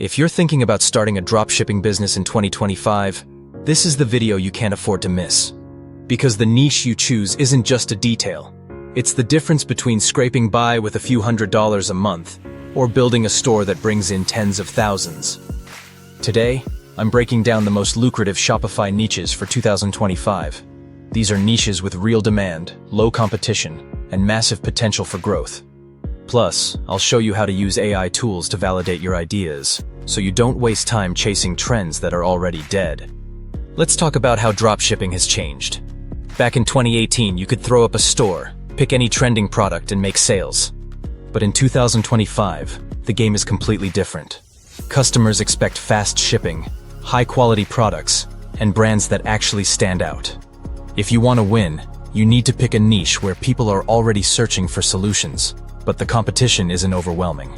If you're thinking about starting a dropshipping business in 2025, this is the video you can't afford to miss. Because the niche you choose isn't just a detail. It's the difference between scraping by with a few $100s a month or building a store that brings in tens of thousands. Today, I'm breaking down the most lucrative Shopify niches for 2025. These are niches with real demand, low competition, and massive potential for growth. Plus, I'll show you how to use AI tools to validate your ideas, so you don't waste time chasing trends that are already dead. Let's talk about how dropshipping has changed. Back in 2018, you could throw up a store, pick any trending product and make sales. But in 2025, the game is completely different. Customers expect fast shipping, high-quality products, and brands that actually stand out. If you want to win, you need to pick a niche where people are already searching for solutions, but the competition isn't overwhelming.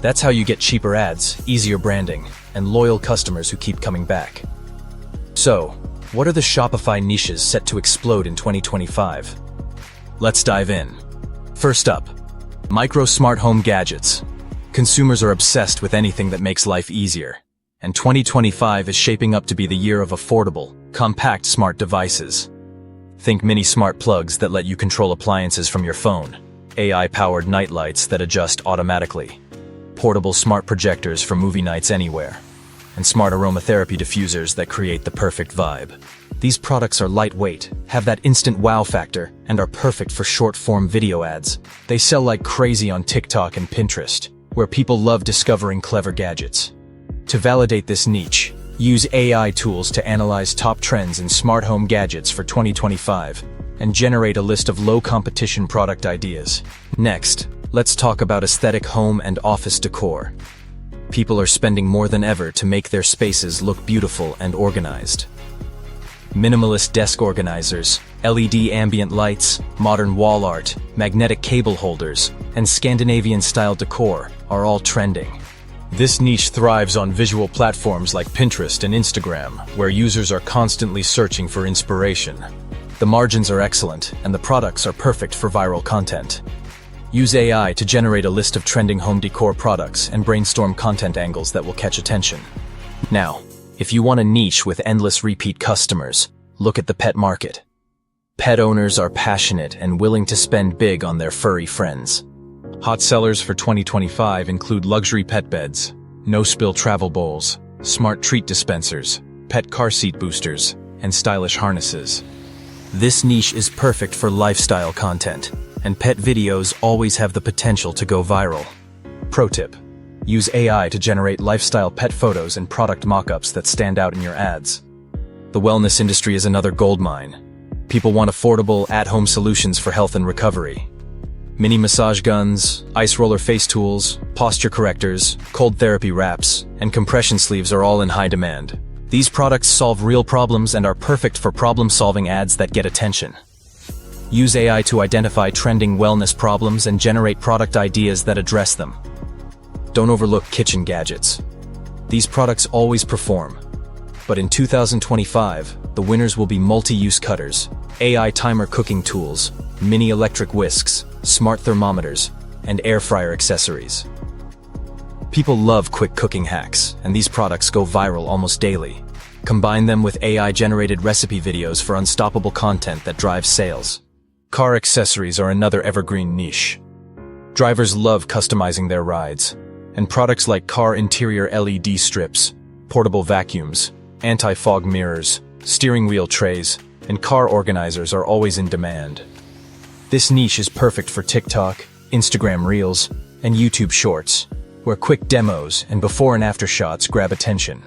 That's how you get cheaper ads, easier branding, and loyal customers who keep coming back. So, what are the Shopify niches set to explode in 2025? Let's dive in. First up, micro smart home gadgets. Consumers are obsessed with anything that makes life easier, and 2025 is shaping up to be the year of affordable, compact smart devices. Think mini smart plugs that let you control appliances from your phone, AI-powered night lights that adjust automatically, portable smart projectors for movie nights anywhere, and smart aromatherapy diffusers that create the perfect vibe. These products are lightweight, have that instant wow factor, and are perfect for short-form video ads. They sell like crazy on TikTok and Pinterest, where people love discovering clever gadgets. To validate this niche, use AI tools to analyze top trends in smart home gadgets for 2025 and generate a list of low-competition product ideas. Next, let's talk about aesthetic home and office decor. People are spending more than ever to make their spaces look beautiful and organized. Minimalist desk organizers, LED ambient lights, modern wall art, magnetic cable holders, and Scandinavian-style decor are all trending. This niche thrives on visual platforms like Pinterest and Instagram, where users are constantly searching for inspiration. The margins are excellent, and the products are perfect for viral content. Use AI to generate a list of trending home decor products and brainstorm content angles that will catch attention. Now, if you want a niche with endless repeat customers, look at the pet market. Pet owners are passionate and willing to spend big on their furry friends. Hot sellers for 2025 include luxury pet beds, no-spill travel bowls, smart treat dispensers, pet car seat boosters, and stylish harnesses. This niche is perfect for lifestyle content, and pet videos always have the potential to go viral. Pro tip: use AI to generate lifestyle pet photos and product mock-ups that stand out in your ads. The wellness industry is another goldmine. People want affordable, at-home solutions for health and recovery. Mini massage guns, ice roller face tools, posture correctors, cold therapy wraps, and compression sleeves are all in high demand. These products solve real problems and are perfect for problem-solving ads that get attention. Use AI to identify trending wellness problems and generate product ideas that address them. Don't overlook kitchen gadgets. These products always perform. But in 2025, the winners will be multi-use cutters, AI timer cooking tools, mini electric whisks, smart thermometers, and air fryer accessories. People love quick cooking hacks, and these products go viral almost daily. Combine them with AI-generated recipe videos for unstoppable content that drives sales. Car accessories are another evergreen niche. Drivers love customizing their rides, and products like car interior LED strips, portable vacuums, anti-fog mirrors, steering wheel trays, and car organizers are always in demand. This niche is perfect for TikTok, Instagram Reels, and YouTube Shorts, where quick demos and before and after shots grab attention.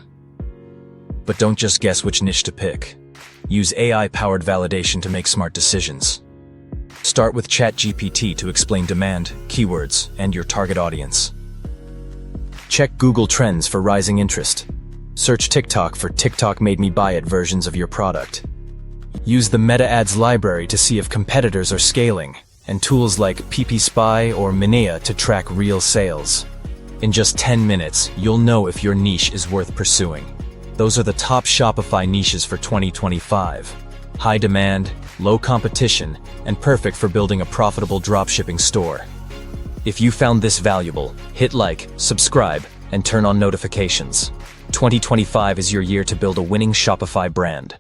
But don't just guess which niche to pick. Use AI-powered validation to make smart decisions. Start with ChatGPT to explain demand, keywords, and your target audience. Check Google Trends for rising interest. Search TikTok for TikTok made me buy it versions of your product. Use the meta ads library to see if competitors are scaling, and tools like PPSpy or Minea to track real sales. In just 10 minutes, you'll know if your niche is worth pursuing. Those are the top Shopify niches for 2025. High demand, low competition, and perfect for building a profitable dropshipping store. If you found this valuable, hit like, subscribe, and turn on notifications. 2025 is your year to build a winning Shopify brand.